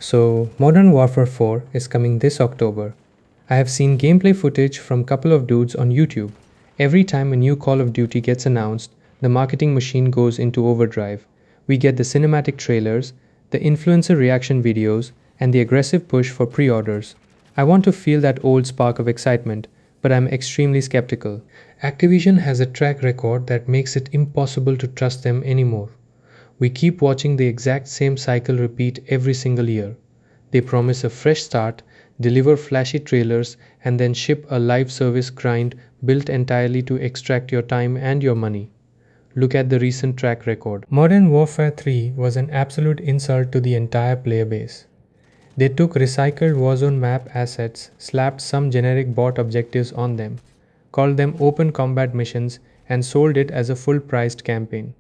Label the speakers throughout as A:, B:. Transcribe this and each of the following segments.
A: So, Modern Warfare 4 is coming this October. I have seen gameplay footage from a couple of dudes on YouTube. Every time a new Call of Duty gets announced, the marketing machine goes into overdrive. We get the cinematic trailers, the influencer reaction videos, and the aggressive push for pre-orders. I want to feel that old spark of excitement, but I'm extremely skeptical. Activision has a track record that makes it impossible to trust them anymore. We keep watching the exact same cycle repeat every single year. They promise a fresh start, deliver flashy trailers, and then ship a live service grind built entirely to extract your time and your money. Look at the recent track record. Modern Warfare 3 was an absolute insult to the entire player base. They took recycled Warzone map assets, slapped some generic bot objectives on them, called them open combat missions, and sold it as a full-priced campaign.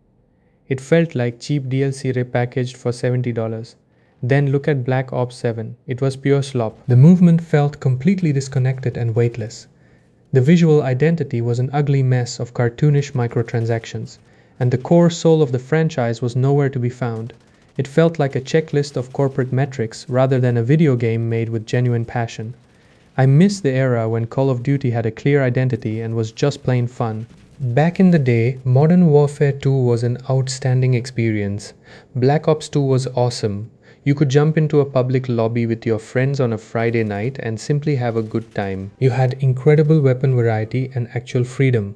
A: It felt like cheap DLC repackaged for $70. Then look at Black Ops 7. It was pure slop. The movement felt completely disconnected and weightless. The visual identity was an ugly mess of cartoonish microtransactions, and the core soul of the franchise was nowhere to be found. It felt like a checklist of corporate metrics rather than a video game made with genuine passion. I miss the era when Call of Duty had a clear identity and was just plain fun. Back in the day, Modern Warfare 2 was an outstanding experience. Black Ops 2 was awesome. You could jump into a public lobby with your friends on a Friday night and simply have a good time. You had incredible weapon variety and actual freedom.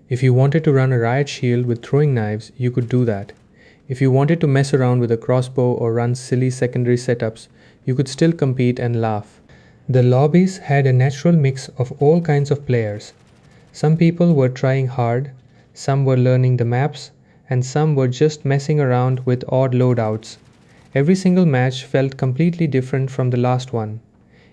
A: If you wanted to run a riot shield with throwing knives, you could do that. If you wanted to mess around with a crossbow or run silly secondary setups, you could still compete and laugh. The lobbies had a natural mix of all kinds of players. Some people were trying hard, some were learning the maps, and some were just messing around with odd loadouts. Every single match felt completely different from the last one.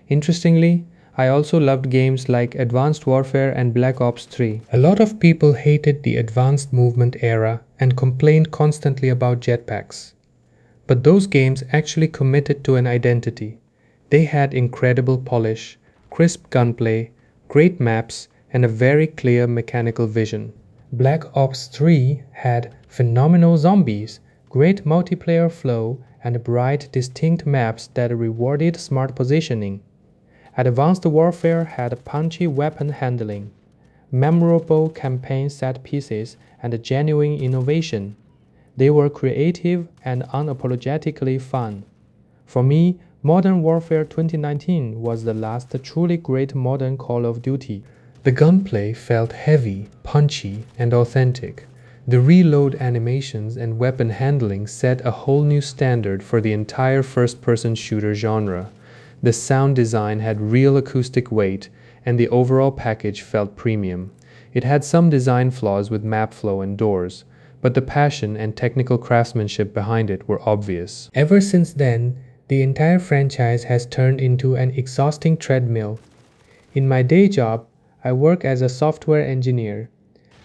A: Interestingly, I also loved games like Advanced Warfare and Black Ops 3. A lot of people hated the advanced movement era and complained constantly about jetpacks. But those games actually committed to an identity. They had incredible polish, crisp gunplay, great maps, and a very clear mechanical vision. Black Ops 3 had phenomenal zombies, great multiplayer flow, and bright, distinct maps that rewarded smart positioning. Advanced Warfare had punchy weapon handling, memorable campaign set pieces, and a genuine innovation. They were creative and unapologetically fun. For me, Modern Warfare 2019 was the last truly great modern Call of Duty. The gunplay felt heavy, punchy, and authentic. The reload animations and weapon handling set a whole new standard for the entire first-person shooter genre. The sound design had real acoustic weight, and the overall package felt premium. It had some design flaws with map flow and doors, but the passion and technical craftsmanship behind it were obvious. Ever since then, the entire franchise has turned into an exhausting treadmill. In my day job, I work as a software engineer.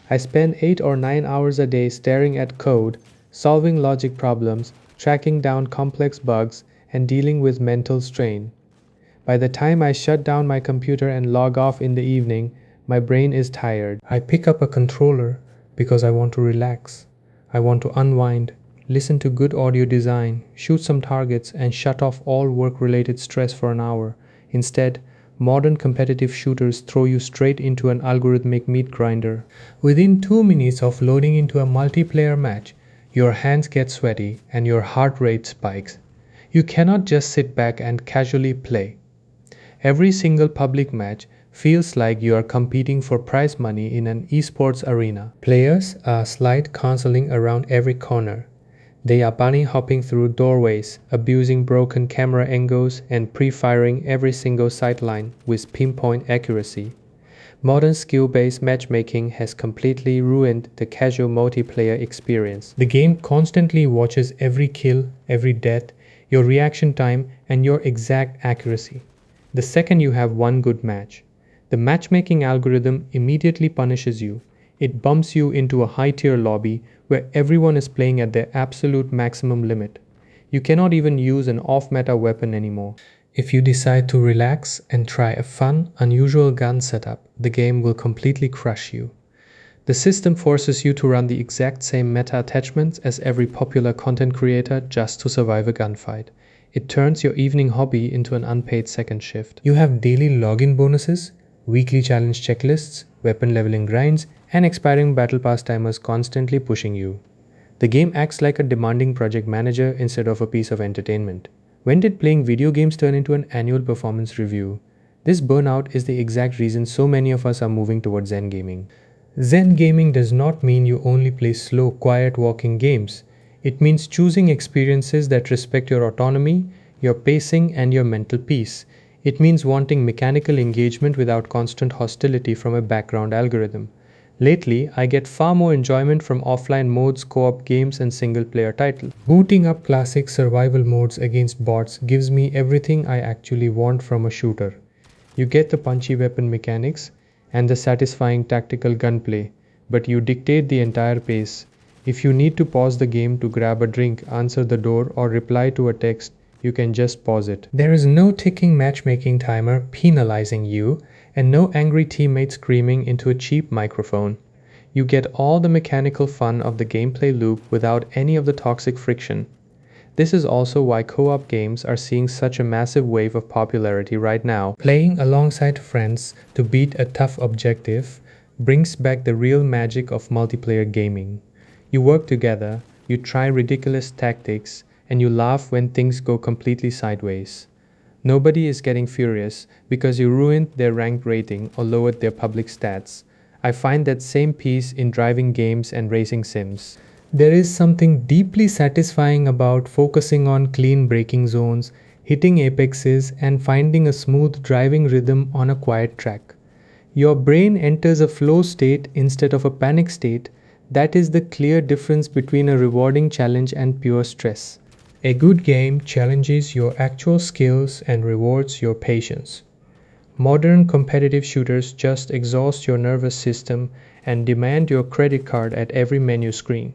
A: I spend 8 or 9 hours a day staring at code, solving logic problems, tracking down complex bugs, and dealing with mental strain. By the time I shut down my computer and log off in the evening, my brain is tired. I pick up a controller because I want to relax. I want to unwind, listen to good audio design, shoot some targets, and shut off all work-related stress for an hour. Instead, modern competitive shooters throw you straight into an algorithmic meat grinder. Within 2 minutes of loading into a multiplayer match, your hands get sweaty and your heart rate spikes. You cannot just sit back and casually play. Every single public match feels like you are competing for prize money in an esports arena. Players are slide cancelling around every corner. They are bunny hopping through doorways, abusing broken camera angles, and pre-firing every single sightline with pinpoint accuracy. Modern skill-based matchmaking has completely ruined the casual multiplayer experience. The game constantly watches every kill, every death, your reaction time, and your exact accuracy. The second you have one good match, the matchmaking algorithm immediately punishes you. It bumps you into a high-tier lobby where everyone is playing at their absolute maximum limit. You cannot even use an off-meta weapon anymore. If you decide to relax and try a fun, unusual gun setup, the game will completely crush you. The system forces you to run the exact same meta attachments as every popular content creator just to survive a gunfight. It turns your evening hobby into an unpaid second shift. You have daily login bonuses, weekly challenge checklists, weapon leveling grinds, and expiring battle pass timers constantly pushing you. The game acts like a demanding project manager instead of a piece of entertainment. When did playing video games turn into an annual performance review? This burnout is the exact reason so many of us are moving towards Zen gaming. Zen gaming does not mean you only play slow, quiet walking games. It means choosing experiences that respect your autonomy, your pacing, and your mental peace. It means wanting mechanical engagement without constant hostility from a background algorithm. Lately, I get far more enjoyment from offline modes, co-op games, and single-player titles. Booting up classic survival modes against bots gives me everything I actually want from a shooter. You get the punchy weapon mechanics and the satisfying tactical gunplay, but you dictate the entire pace. If you need to pause the game to grab a drink, answer the door, or reply to a text, you can just pause it. There is no ticking matchmaking timer penalizing you, and no angry teammate screaming into a cheap microphone. You get all the mechanical fun of the gameplay loop without any of the toxic friction. This is also why co-op games are seeing such a massive wave of popularity right now. Playing alongside friends to beat a tough objective brings back the real magic of multiplayer gaming. You work together, you try ridiculous tactics, and you laugh when things go completely sideways. Nobody is getting furious because you ruined their ranked rating or lowered their public stats. I find that same peace in driving games and racing sims. There is something deeply satisfying about focusing on clean braking zones, hitting apexes, and finding a smooth driving rhythm on a quiet track. Your brain enters a flow state instead of a panic state. That is the clear difference between a rewarding challenge and pure stress. A good game challenges your actual skills and rewards your patience. Modern competitive shooters just exhaust your nervous system and demand your credit card at every menu screen.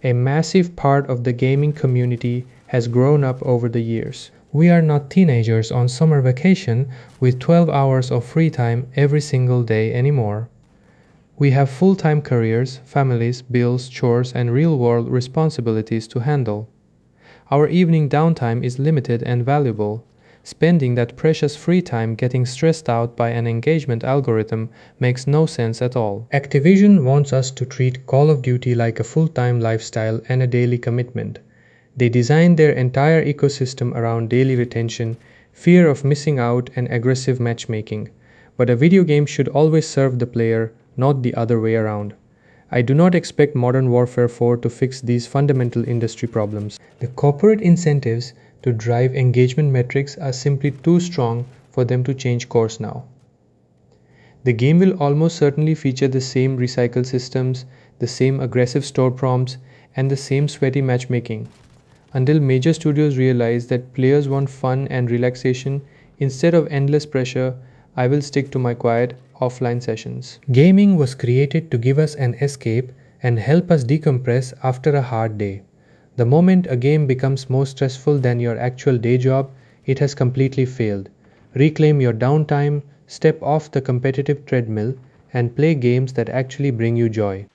A: A massive part of the gaming community has grown up over the years. We are not teenagers on summer vacation with 12 hours of free time every single day anymore. We have full-time careers, families, bills, chores, and real-world responsibilities to handle. Our evening downtime is limited and valuable. Spending that precious free time getting stressed out by an engagement algorithm makes no sense at all. Activision wants us to treat Call of Duty like a full-time lifestyle and a daily commitment. They designed their entire ecosystem around daily retention, fear of missing out, and aggressive matchmaking. But a video game should always serve the player, not the other way around. I do not expect Modern Warfare 4 to fix these fundamental industry problems. The corporate incentives to drive engagement metrics are simply too strong for them to change course now. The game will almost certainly feature the same recycle systems, the same aggressive store prompts, and the same sweaty matchmaking. Until major studios realize that players want fun and relaxation instead of endless pressure, I will stick to my quiet, offline sessions. Gaming was created to give us an escape and help us decompress after a hard day. The moment a game becomes more stressful than your actual day job, it has completely failed. Reclaim your downtime, step off the competitive treadmill, and play games that actually bring you joy.